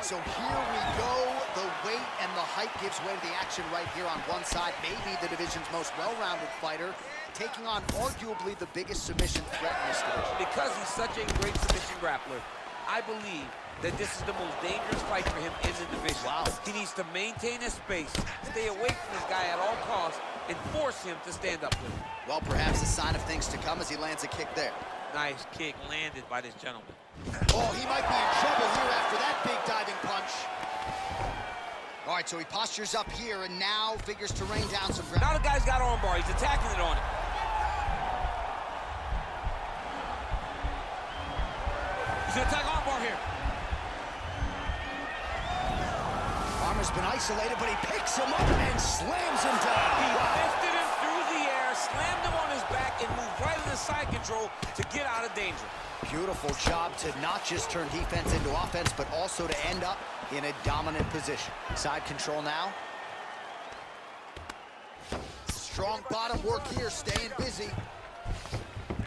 right, so here we go. The weight and the height gives way to the action right here on one side. Maybe the division's most well-rounded fighter, taking on arguably the biggest submission threat in this division. Because he's such a great submission grappler, I believe that this is the most dangerous fight for him in the division. Wow. He needs to maintain his space, stay away from this guy at all costs, and force him to stand up with him. Well, perhaps a sign of things to come as he lands a kick there. Nice kick landed by this gentleman. Oh, he might be in trouble here after that big diving punch. All right, so he postures up here and now figures to rain down some ground. Now the guy's got armbar. He's attacking it on him. He's gonna attack armbar here. Armor's been isolated, but he picks him up and slams him down. He lifted him through the air, slammed him on his back, and moved right into side control to get out of danger. Beautiful job to not just turn defense into offense, but also to end up in a dominant position. Side control now. Strong bottom work here, staying busy.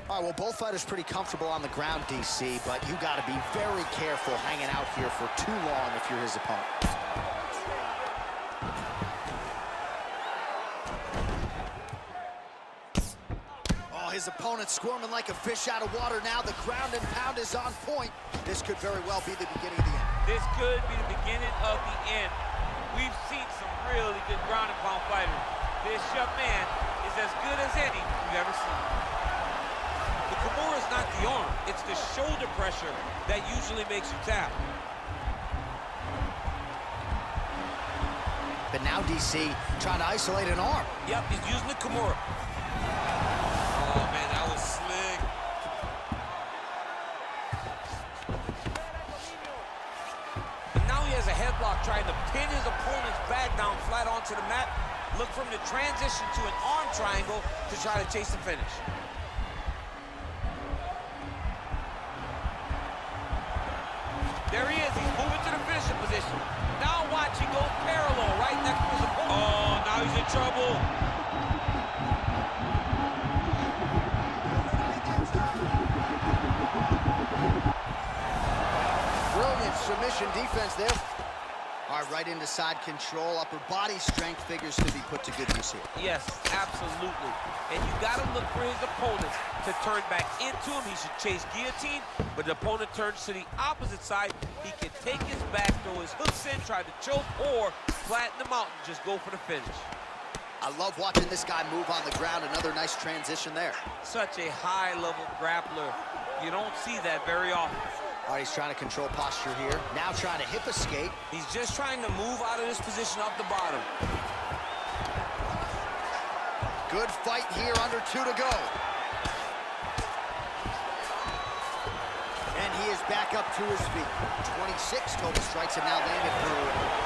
All right, well, both fighters pretty comfortable on the ground, DC, but you got to be very careful hanging out here for too long if you're his opponent. His opponent squirming like a fish out of water now. The ground and pound is on point. This could very well be the beginning of the end. This could be the beginning of the end. We've seen some really good ground and pound fighters. This young man is as good as any we've ever seen. The Kimura is not the arm. It's the shoulder pressure that usually makes you tap. But now DC trying to isolate an arm. Yep, he's using the Kimura. Oh, man, that was slick. And now he has a headlock trying to pin his opponent's back down flat onto the mat. Look for him to transition to an arm triangle to try to chase the finish. There he is. He's moving to the finishing position. Now watch, he goes parallel right next to his opponent. Oh, now he's in trouble. Submission defense there. All right, right into side control. Upper body strength figures to be put to good use here. Yes, absolutely. And you got to look for his opponent to turn back into him. He should chase guillotine, but the opponent turns to the opposite side. He can take his back, throw his hooks in, try to choke, or flatten him out and just go for the finish. I love watching this guy move on the ground. Another nice transition there. Such a high-level grappler. You don't see that very often. All right, he's trying to control posture here. Now trying to hip escape. He's just trying to move out of this position off the bottom. Good fight here, under 2 to go. And he is back up to his feet. 26 total strikes have now landed for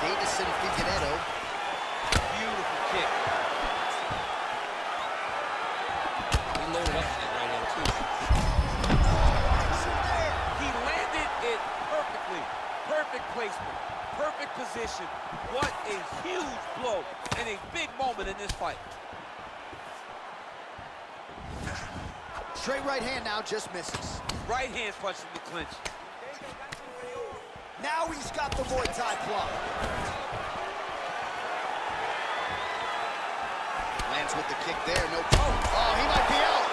Davison Figueiredo. Beautiful kick. He loaded up to that right hand, too. Perfect placement, perfect position. What a huge blow and a big moment in this fight. Straight right hand now, just misses. Right hand's punching the clinch. Now he's got the Muay Thai plum. Lands with the kick there, no. Oh, he might be out.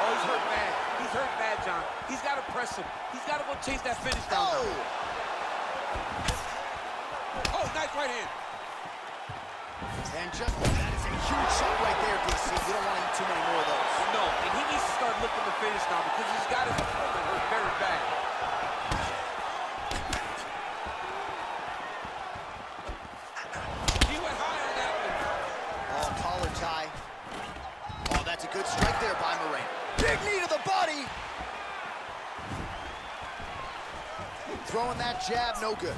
Oh, he's hurt bad. He's hurt bad, John. He's got to press him. He's got to go chase that finish down. Oh, nice right hand. And just that is a huge shot right there, DC. You don't want to eat too many more of those. No, and he needs to start looking to finish now because he's got his opponent hurt very bad. He went high on that one. Oh, collar tie. Oh, that's a good strike there by Moreno. Big knee to the body. Throwing that jab, no good.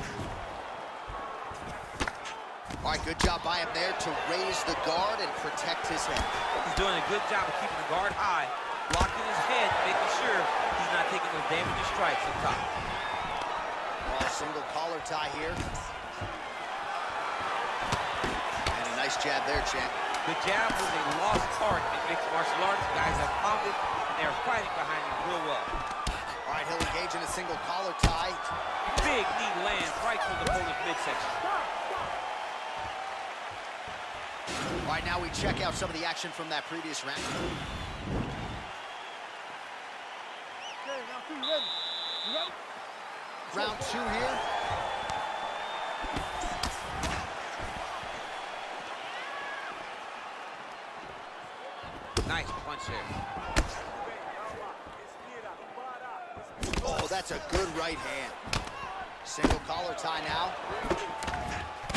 All right, good job by him there to raise the guard and protect his head. He's doing a good job of keeping the guard high, blocking his head, making sure he's not taking those damaging strikes up top. Oh, single collar tie here. And a nice jab there, champ. The jab was a lost art in mixed martial arts. Guys have found it, and they're fighting behind it real well. All right, right, he'll engage in a single collar tie. Big knee lands right through the opponent's midsection. All right, now we check out some of the action from that previous round. Okay, now 2, ready? You ready? Round 2 here. Nice punch there. Oh, that's a good right hand. Single collar tie now.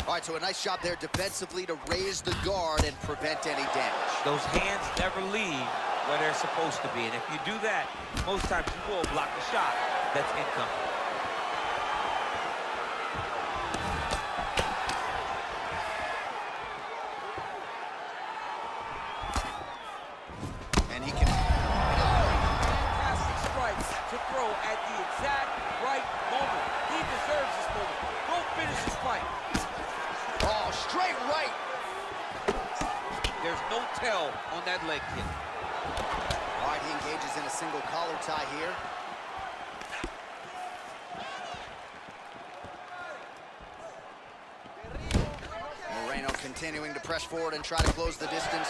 All right, so a nice job there defensively to raise the guard and prevent any damage. Those hands never leave where they're supposed to be. And if you do that, most times you will block the shot that's incoming. And he can... Fantastic strikes to throw at the exact right moment. He deserves this moment. Go finish this fight. Oh, straight right. There's no tell on that leg kick. All right, he engages in a single collar tie here. Moreno continuing to press forward and try to close the distance.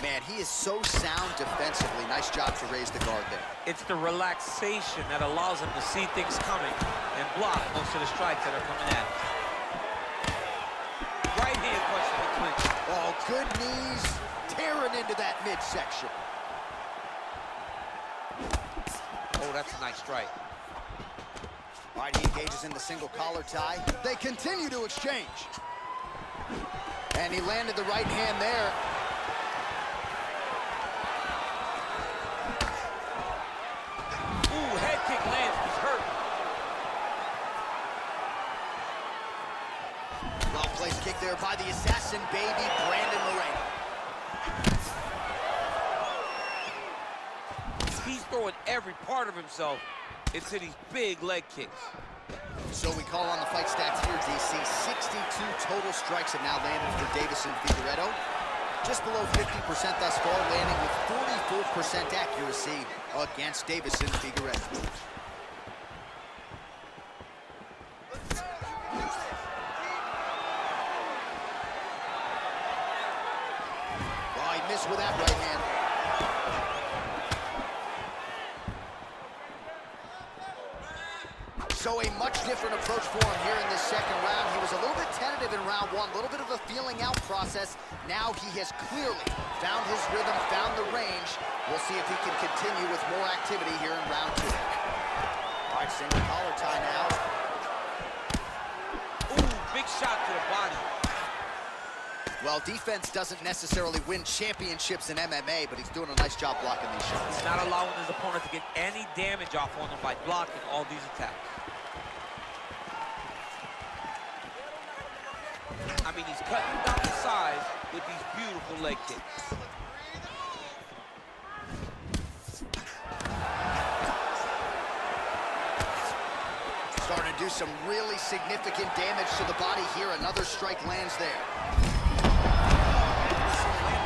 Man, he is so sound defensively. Nice job to raise the guard there. It's the relaxation that allows him to see things coming and block most of the strikes that are coming at him. Right hand punch to the clinch. Oh, good knees, tearing into that midsection. Oh, that's a nice strike. All right, he engages in the single collar tie. They continue to exchange. And he landed the right hand there. Ooh, head kick lands. He's hurt. Well-placed kick there by the assassin baby, Brandon Moreno. He's throwing every part of himself into these big leg kicks. So we call on the fight stats here, DC. 62 total strikes have now landed for Davison Figueiredo. Just below 50% thus far, landing with 44% accuracy against Davison Figueiredo. Oh, he missed with that right hand. So a much different approach for him here in this second round. He was a little bit tentative in round 1, a little bit of a feeling out process. Now he has clearly found his rhythm, found the range. We'll see if he can continue with more activity here in round 2. All right, single collar tie now. Ooh, big shot to the body. Well, defense doesn't necessarily win championships in MMA, but he's doing a nice job blocking these shots. He's not allowing his opponent to get any damage off on him by blocking all these attacks. I mean, he's cutting down the size with these beautiful leg kicks. Starting to do some really significant damage to the body here. Another strike lands there.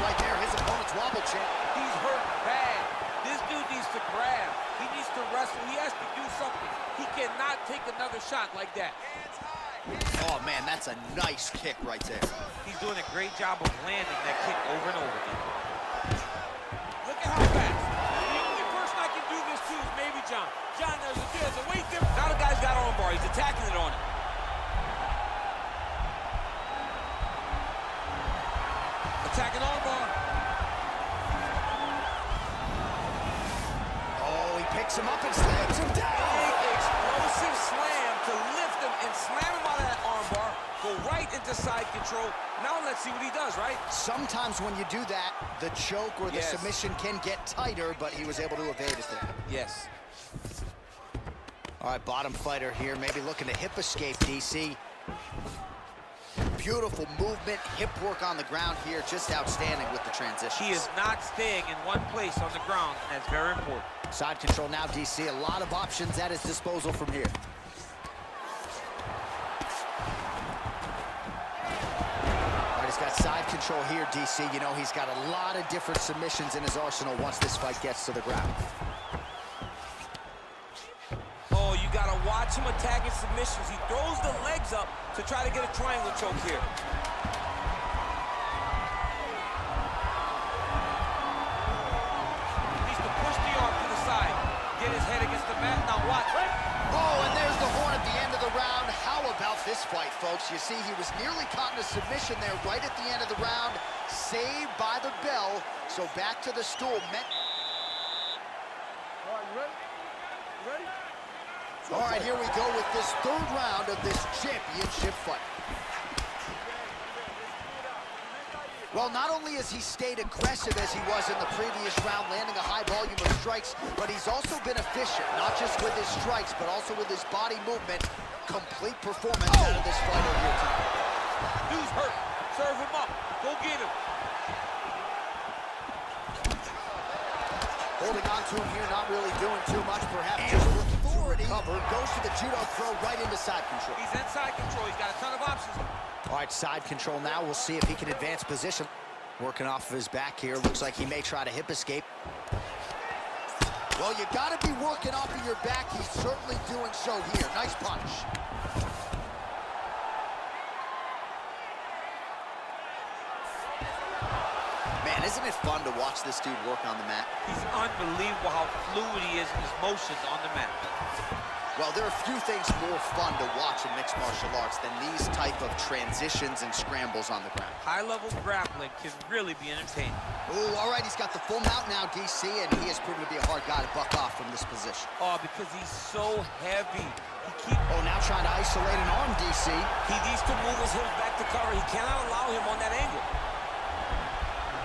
Right there, his opponent's wobble champ. He's hurt bad. This dude needs to grab. He needs to wrestle. He has to do something. He cannot take another shot like that. Oh, man, that's a nice kick right there. He's doing a great job of landing that kick over and over again. Look at how fast. The only person I can do this to is maybe John. John, there's a weight difference. Now the guy's got armbar. He's attacking it on him. Attacking armbar. Oh, he picks him up and slams him down. Big explosive slam to lift him and slam him out of that armbar. Go right into side control. Now let's see what he does, right? Sometimes when you do that, the choke or the Yes. submission can get tighter, but he was able to evade it there. Yes. All right, bottom fighter here, maybe looking to hip escape, DC. Beautiful movement, hip work on the ground here, just outstanding with the transition. He is not staying in one place on the ground, and that's very important. Side control now, DC. A lot of options at his disposal from here. All right, he's got side control here, DC. You know, he's got a lot of different submissions in his arsenal once this fight gets to the ground. watch him attacking submissions. He throws the legs up to try to get a triangle choke here. Needs to push the arm to the side. Get his head against the mat. Now watch. Oh, and there's the horn at the end of the round. How about this fight, folks? You see, he was nearly caught in a submission there right at the end of the round. Saved by the bell. So back to the stool. All right, you ready? You ready? All right, here we go with this third round of this championship fight. Well, not only has he stayed aggressive as he was in the previous round, landing a high volume of strikes, but he's also been efficient, not just with his strikes, but also with his body movement. Complete performance out of this fighter here tonight. Dude's hurt. Serve him up. Go get him. Holding on to him here, not really doing too much, perhaps just looking for a cover. Goes to the judo throw right into side control. He's inside control. He's got a ton of options. All right, side control now. We'll see if he can advance position. Working off of his back here. Looks like he may try to hip escape. Well, you got to be working off of your back. He's certainly doing so here. Nice punch. Man, isn't it fun to watch this dude work on the mat? He's unbelievable how fluid he is in his motions on the mat. Well, there are few things more fun to watch in mixed martial arts than these type of transitions and scrambles on the ground. High-level grappling can really be entertaining. Ooh, all right, he's got the full mount now, DC, and he has proven to be a hard guy to buck off from this position. Oh, because he's so heavy. Oh, now trying to isolate an arm, DC. He needs to move his hips back to cover. He cannot allow him on that angle.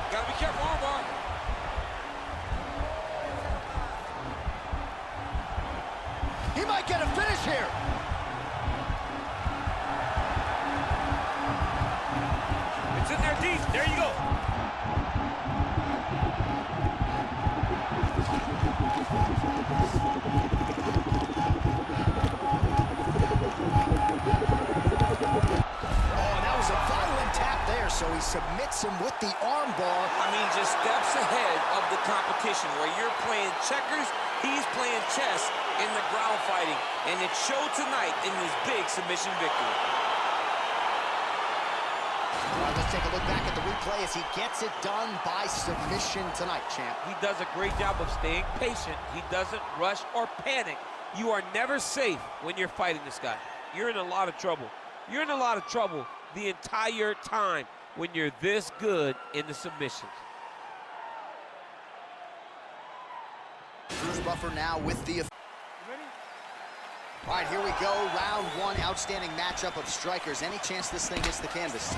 Gotta be careful, armbar. He might get a finish here. It's in there deep. There you go. Oh, that was a violent tap there, so he submits him with the arm bar. I mean, just steps ahead of the competition. Where you're playing checkers, he's playing chess in the ground fighting, and it showed tonight in this big submission victory. All right, let's take a look back at the replay as he gets it done by submission tonight, champ. He does a great job of staying patient. He doesn't rush or panic. You are never safe when you're fighting this guy. You're in a lot of trouble. You're in a lot of trouble the entire time when you're this good in the submissions. Bruce Buffer now with the... All right, here we go. Round one, outstanding matchup of strikers. Any chance this thing hits the canvas?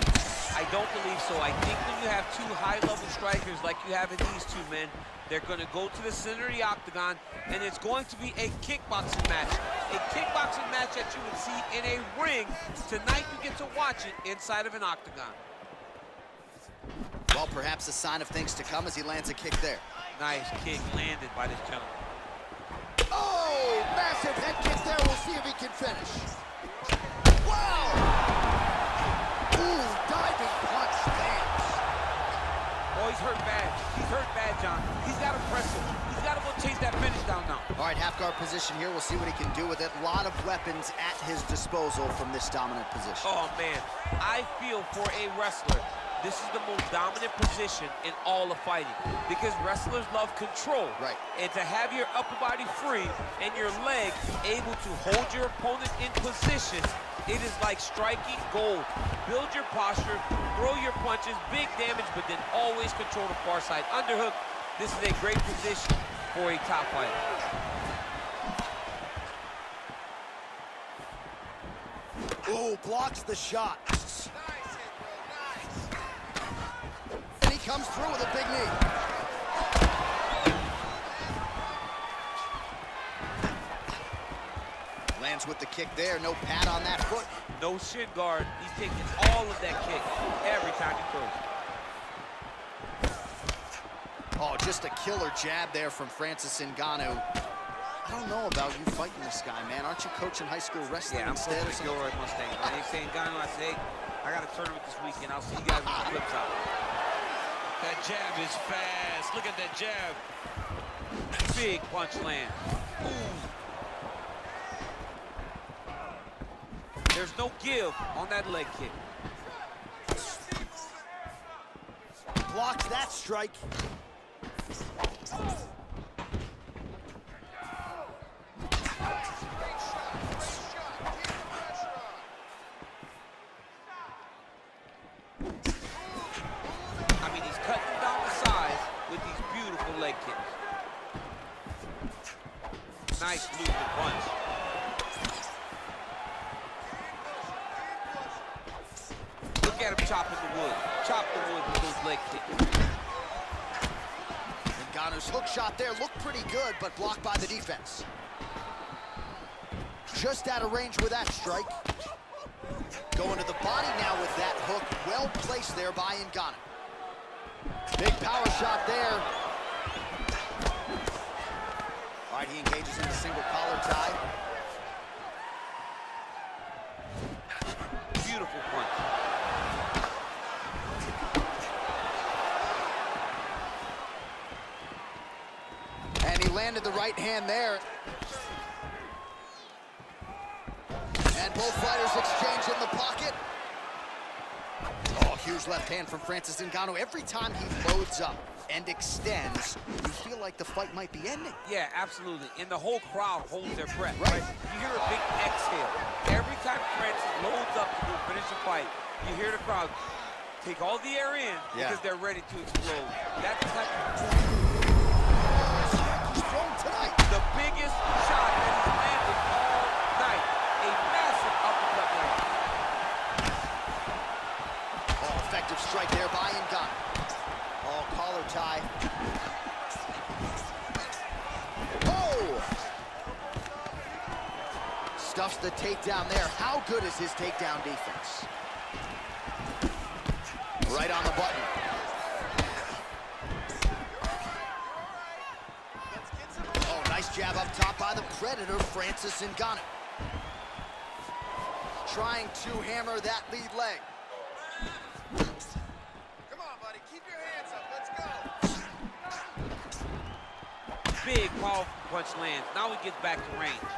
I don't believe so. I think when you have two high-level strikers like you have in these two men, they're going to go to the center of the octagon, and it's going to be a kickboxing match. A kickboxing match that you would see in a ring. Tonight, you get to watch it inside of an octagon. Well, perhaps a sign of things to come as he lands a kick there. Nice kick landed by this gentleman. Oh, massive head kick there. We'll see if he can finish. Wow! Ooh, diving punch lands. Oh, he's hurt bad. He's hurt bad, John. He's got to press him. He's got to go chase that finish down now. All right, half guard position here. We'll see what he can do with it. A lot of weapons at his disposal from this dominant position. Oh, man. I feel for a wrestler, this is the most dominant position in all of fighting because wrestlers love control. Right. And to have your upper body free and your leg able to hold your opponent in position, it is like striking gold. Build your posture, throw your punches, big damage, but then always control the far side underhook. This is a great position for a top fighter. Ooh, blocks the shot. Nice hit, bro, nice. And he comes through with a big knee. Lands with the kick there, no pad on that foot. No shin guard. He's taking all of that kick every time he throws. Oh, just a killer jab there from Francis Ngannou. I don't know about you fighting this guy, man. Aren't you coaching high school wrestling instead? I'm Gilroy Mustang. When they say Ngannou, I say, hey, I got a tournament this weekend. I'll see you guys when the clip's out. That jab is fast. Look at that jab. Big punch land. Ooh. There's no give on that leg kick. Blocks that strike. I mean, he's cutting down the size with these beautiful leg kicks. Nice movement punch. Look at him chopping the wood. Chop the wood with those leg kicks. Ngannou's hook shot there looked pretty good, but blocked by the defense. Just out of range with that strike. Going to the body now with that hook. Well placed there by Ngannou. Big power shot there. All right, he engages in the single collar tie. Beautiful punch. And he landed the right hand there. And both fighters exchange in the pocket. Oh, huge left hand from Francis Ngannou. Every time he loads up and extends, you feel like the fight might be ending. Yeah, absolutely. And the whole crowd holds their breath, Right. You hear a big exhale. Every time Francis loads up to finish a fight, you hear the crowd take all the air in because they're ready to explode. That's the type of Strong tonight. the biggest shot that he's landed all night. A massive uppercut right. Oh, effective strike there by Ngannou. Oh, collar tie. Oh! Stuffs the takedown there. How good is his takedown defense? Right on the button. Oh, nice jab up top by the Predator, Francis Ngannou. Trying to hammer that lead leg. Come on, buddy. Keep your hands up. Let's go. Big, powerful punch lands. Now he gets back to range.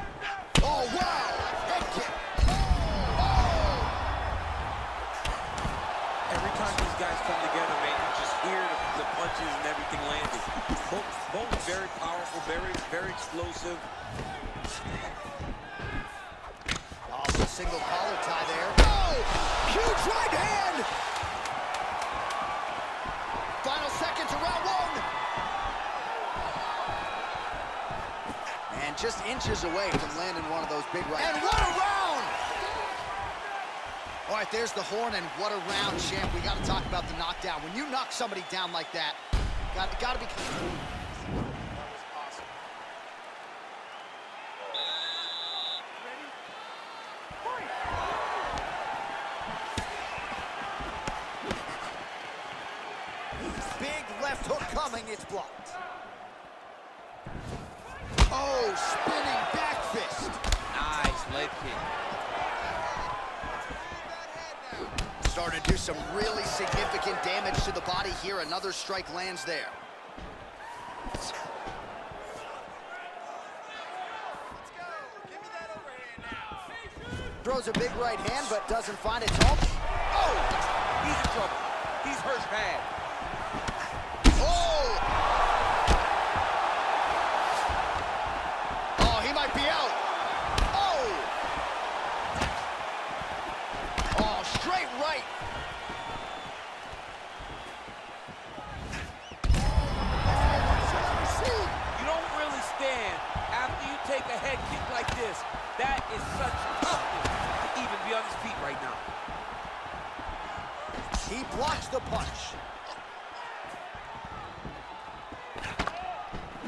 Oh, wow! Head kick. Every time these guys come together, man, you just hear the punches and everything landing. Both very powerful, very explosive. Oh, the single collar tie there. Oh! Huge right hand! Final seconds of round one. And just inches away from landing one of those big right hands. And what a round! All right, there's the horn, and what a round, champ. We got to talk about the knockdown. When you knock somebody down like that, got to be... Big left hook coming, it's blocked. Oh, spinning back fist. Nice leg kick. Starting to do some really significant damage to the body here. Another strike lands there. Let's go. Give me that overhand now. Throws a big right hand, but doesn't find its home. Oh! He's in trouble. He's hurt bad. Oh! Oh, he might be out. Oh! Oh, straight right. You don't really stand after you take a head kick like this. That is such toughness to even be on his feet right now. He blocks the punch.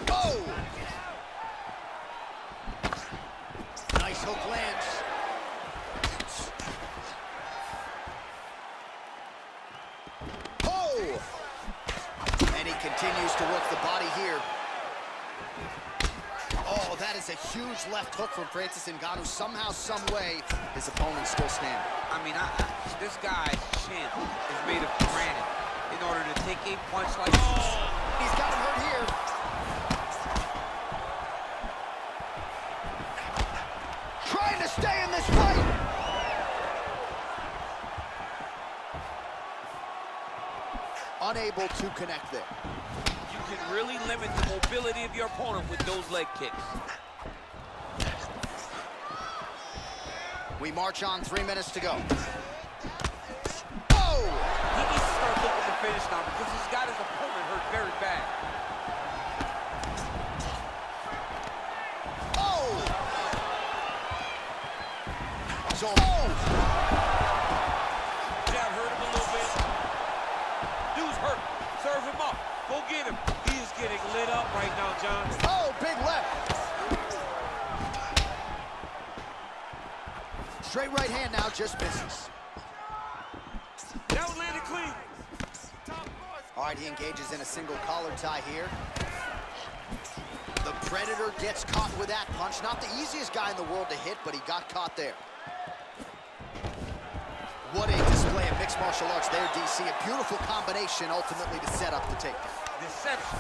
Oh! Nice hook lands. Oh! And he continues to work the body here. Oh, that is a huge left hook from Francis Ngannou. Somehow, some way, his opponent's still standing. I mean, this guy's chin is made of granite in order to take a punch like this. He's got him hurt here. Trying to stay in this fight. unable to connect there. You can really limit the mobility of your opponent with those leg kicks. We march on, 3 minutes to go. He needs to start looking to finish now because he's got his opponent hurt very bad. Jab hurt him a little bit. Dude's hurt. Serve him up. Go get him. He is getting lit up right now, John. Oh, big left. Straight right hand now, just misses. That one landed clean. All right, he engages in a single collar tie here. The Predator gets caught with that punch. Not the easiest guy in the world to hit, but he got caught there. What a display of mixed martial arts there, DC. A beautiful combination ultimately to set up the takedown. Deception.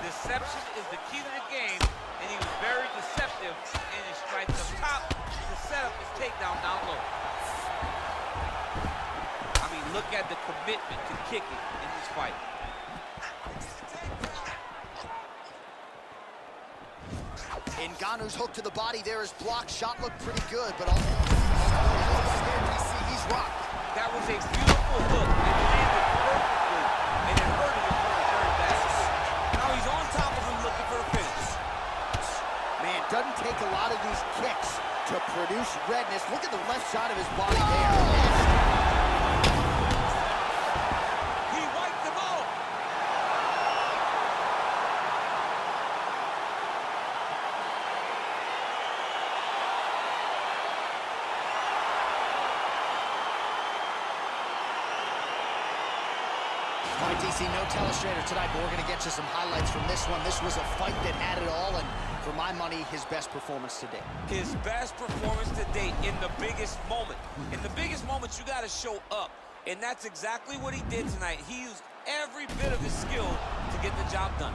Deception is the key to the game, and he was very deceptive in his strikes up top to set up his takedown down low. I mean, look at the commitment to kicking in this fight. Ngannou's hook to the body there is blocked. Shot looked pretty good, but DC, he's rocked. That was a beautiful hook. It landed perfectly, and it hurt his opponent very bad. Now he's on top of him looking for a finish. Man, doesn't take a lot of these kicks to produce redness. Look at the left side of his body there. He wiped them out. All right, DC, no telestrator tonight, but we're going to get you some highlights from this one. This was a fight that had it all, and for my money, his best performance to date. His best performance to date in the biggest moment. In the biggest moments, you got to show up, and that's exactly what he did tonight. He used every bit of his skill to get the job done.